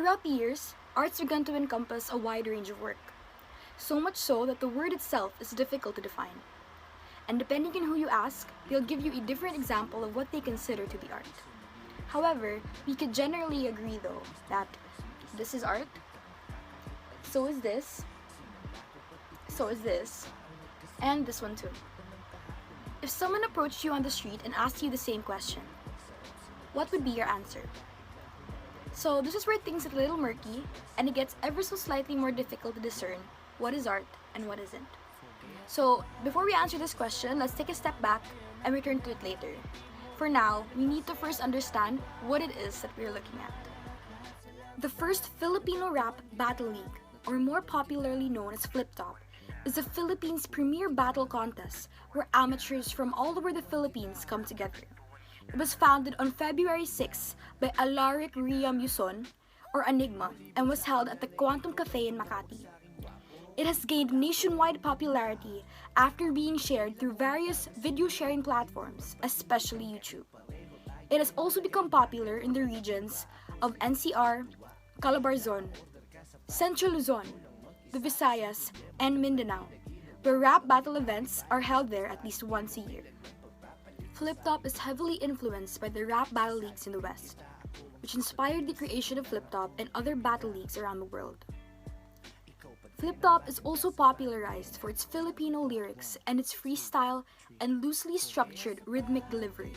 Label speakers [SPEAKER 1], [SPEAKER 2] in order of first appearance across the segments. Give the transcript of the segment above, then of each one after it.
[SPEAKER 1] Throughout the years, arts began to encompass a wide range of work, so much so that the word itself is difficult to define. And depending on who you ask, they'll give you a different example of what they consider to be art. However, we could generally agree though that this is art, so is this, and this one too. If someone approached you on the street and asked you the same question, what would be your answer? So this is where things get a little murky, and it gets ever so slightly more difficult to discern what is art and what isn't. So before we answer this question, let's take a step back and return to it later. For now, we need to first understand what it is that we're looking at. The first Filipino rap battle league, or more popularly known as Fliptop, is the Philippines' premier battle contest where amateurs from all over the Philippines come together. It was founded on February 6 by Alaric Riam Yuson, or Enigma, and was held at the Quantum Cafe in Makati. It has gained nationwide popularity after being shared through various video sharing platforms, especially YouTube. It has also become popular in the regions of NCR, Calabarzon, Central Luzon, the Visayas, and Mindanao, where rap battle events are held there at least once a year. Fliptop is heavily influenced by the rap battle leagues in the West, which inspired the creation of Fliptop and other battle leagues around the world. Fliptop is also popularized for its Filipino lyrics and its freestyle and loosely structured rhythmic delivery.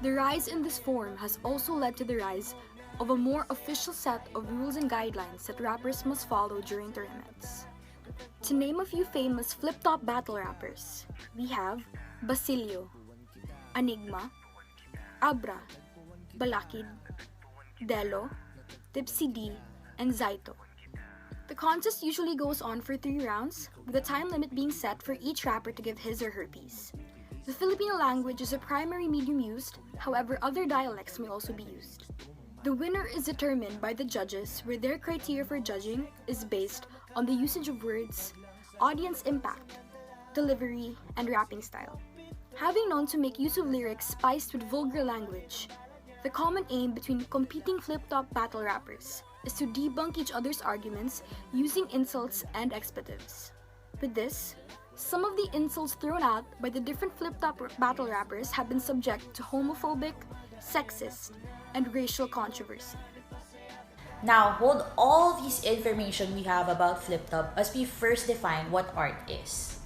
[SPEAKER 1] The rise in this form has also led to the rise of a more official set of rules and guidelines that rappers must follow during tournaments. To name a few famous Fliptop battle rappers, we have Basilio, Enigma, Abra, Balakid, Delo, Tipsy D, and Zaito. The contest usually goes on for 3 rounds, with a time limit being set for each rapper to give his or her piece. The Filipino language is a primary medium used, however other dialects may also be used. The winner is determined by the judges, where their criteria for judging is based on the usage of words, audience impact, delivery, and rapping style. Having known to make use of lyrics spiced with vulgar language, the common aim between competing Fliptop battle rappers is to debunk each other's arguments using insults and expletives. With this, some of the insults thrown out by the different Fliptop battle rappers have been subject to homophobic, sexist, and racial controversy.
[SPEAKER 2] Now, hold all these information we have about Fliptop as we first define what art is.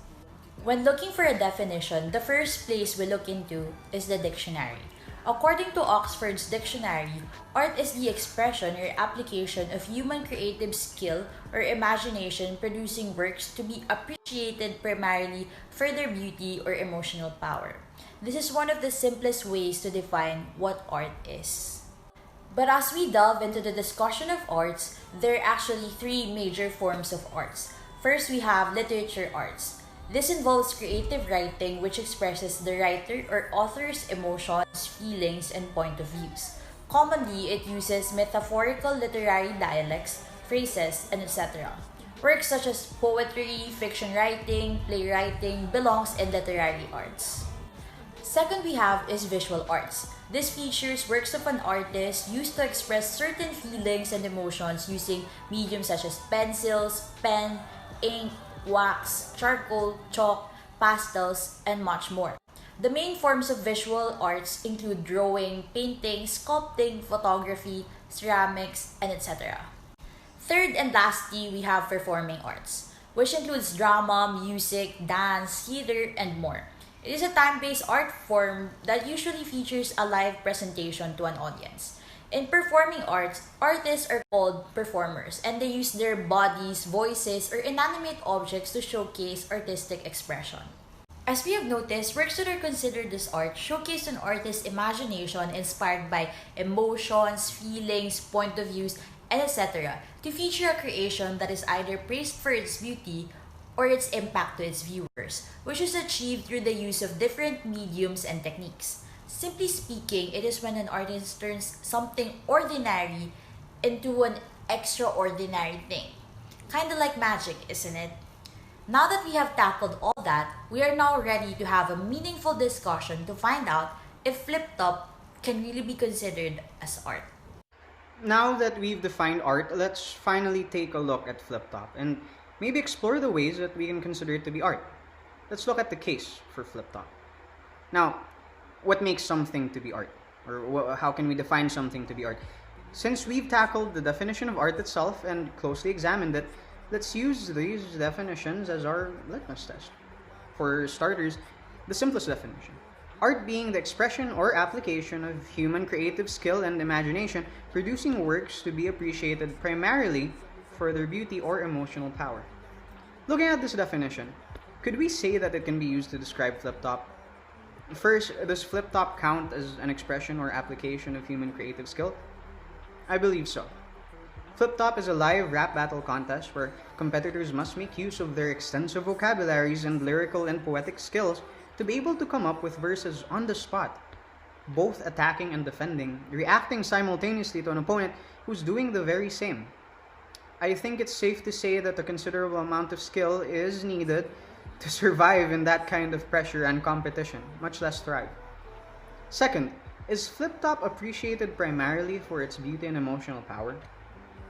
[SPEAKER 2] When looking for a definition, the first place we look into is the dictionary. According to Oxford's dictionary, art is the expression or application of human creative skill or imagination producing works to be appreciated primarily for their beauty or emotional power. This is one of the simplest ways to define what art is. But as we delve into the discussion of arts, there are actually 3 major forms of arts. First, we have literature arts. This involves creative writing, which expresses the writer or author's emotions, feelings, and point of views. Commonly, it uses metaphorical literary dialects, phrases, and etc. Works such as poetry, fiction writing, playwriting belongs in literary arts. Second we have is visual arts. This features works of an artist used to express certain feelings and emotions using mediums such as pencils, pen, ink, wax, charcoal, chalk, pastels, and much more. The main forms of visual arts include drawing, painting, sculpting, photography, ceramics, and etc. Third and lastly, we have performing arts, which includes drama, music, dance, theater, and more. It is a time-based art form that usually features a live presentation to an audience. In performing arts, artists are called performers, and they use their bodies, voices, or inanimate objects to showcase artistic expression. As we have noticed, works that are considered as art showcase an artist's imagination inspired by emotions, feelings, point of views, and etc. to feature a creation that is either praised for its beauty or its impact to its viewers, which is achieved through the use of different mediums and techniques. Simply speaking, it is when an artist turns something ordinary into an extraordinary thing. Kinda like magic, isn't it? Now that we have tackled all that, we are now ready to have a meaningful discussion to find out if Fliptop can really be considered as art.
[SPEAKER 3] Now that we've defined art, let's finally take a look at Fliptop and maybe explore the ways that we can consider it to be art. Let's look at the case for Fliptop. Now, what makes something to be art? Or how can we define something to be art? Since we've tackled the definition of art itself and closely examined it, let's use these definitions as our litmus test. For starters, the simplest definition: art being the expression or application of human creative skill and imagination, producing works to be appreciated primarily for their beauty or emotional power. Looking at this definition, could we say that it can be used to describe Fliptop? First, does Fliptop count as an expression or application of human creative skill? I believe so. Fliptop is a live rap battle contest where competitors must make use of their extensive vocabularies and lyrical and poetic skills to be able to come up with verses on the spot, both attacking and defending, reacting simultaneously to an opponent who's doing the very same. I think it's safe to say that a considerable amount of skill is needed to survive in that kind of pressure and competition, much less thrive. Second, is Fliptop appreciated primarily for its beauty and emotional power?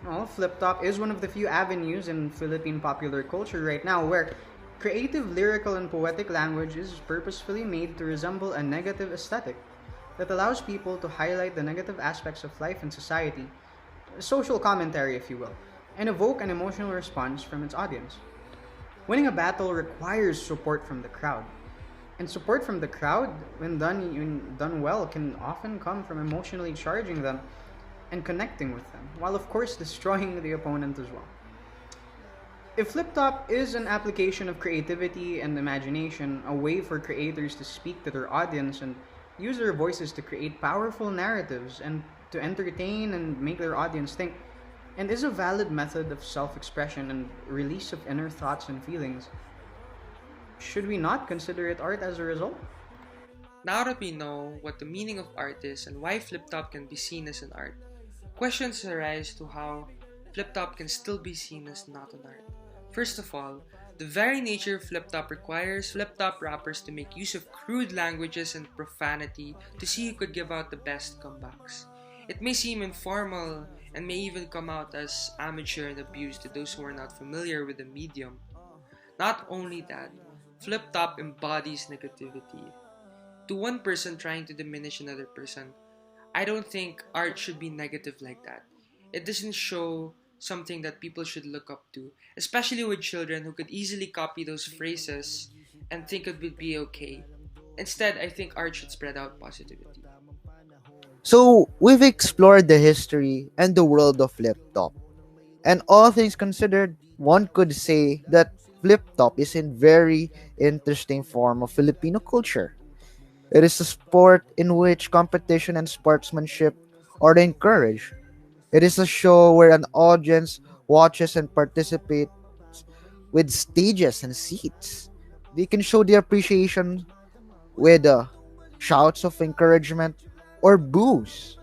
[SPEAKER 3] Well, Fliptop is one of the few avenues in Philippine popular culture right now where creative lyrical and poetic language is purposefully made to resemble a negative aesthetic that allows people to highlight the negative aspects of life and society, social commentary, if you will, and evoke an emotional response from its audience. Winning a battle requires support from the crowd. And support from the crowd, when done well, can often come from emotionally charging them and connecting with them, while of course destroying the opponent as well. If Fliptop is an application of creativity and imagination, a way for creators to speak to their audience and use their voices to create powerful narratives and to entertain and make their audience think, and is a valid method of self expression and release of inner thoughts and feelings, should we not consider it art as a result?
[SPEAKER 4] Now that we know what the meaning of art is and why Fliptop can be seen as an art, questions arise to how Fliptop can still be seen as not an art. First of all, the very nature of Fliptop requires Fliptop rappers to make use of crude languages and profanity to see who could give out the best comebacks. It may seem informal and may even come out as amateur and abuse to those who are not familiar with the medium. Not only that, Fliptop embodies negativity. To one person trying to diminish another person, I don't think art should be negative like that. It doesn't show something that people should look up to, especially with children who could easily copy those phrases and think it would be okay. Instead, I think art should spread out positivity.
[SPEAKER 5] So, we've explored the history and the world of Fliptop. And all things considered, one could say that Fliptop is a very interesting form of Filipino culture. It is a sport in which competition and sportsmanship are encouraged. It is a show where an audience watches and participates with stages and seats. They can show their appreciation with shouts of encouragement or boos.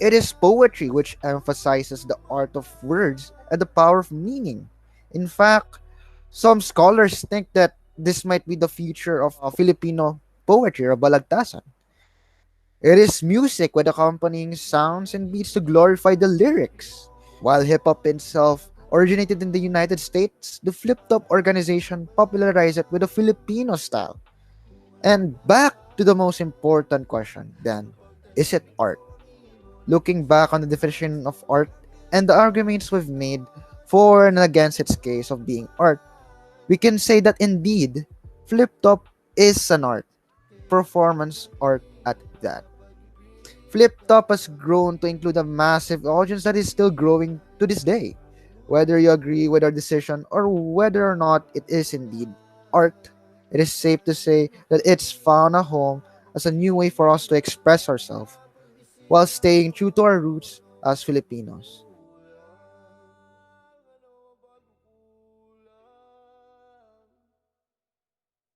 [SPEAKER 5] It is poetry which emphasizes the art of words and the power of meaning. In fact, some scholars think that this might be the future of Filipino poetry or balagtasan. It is music with accompanying sounds and beats to glorify the lyrics. While hip hop itself originated in the United States, the Flip Top organization popularized it with a Filipino style. And back to the most important question then, is it art? Looking back on the definition of art and the arguments we've made for and against its case of being art, we can say that indeed, Flip Top is an art, performance art at that. Flip Top has grown to include a massive audience that is still growing to this day. Whether you agree with our decision or whether or not it is indeed art, it is safe to say that it's found a home as a new way for us to express ourselves while staying true to our roots as Filipinos.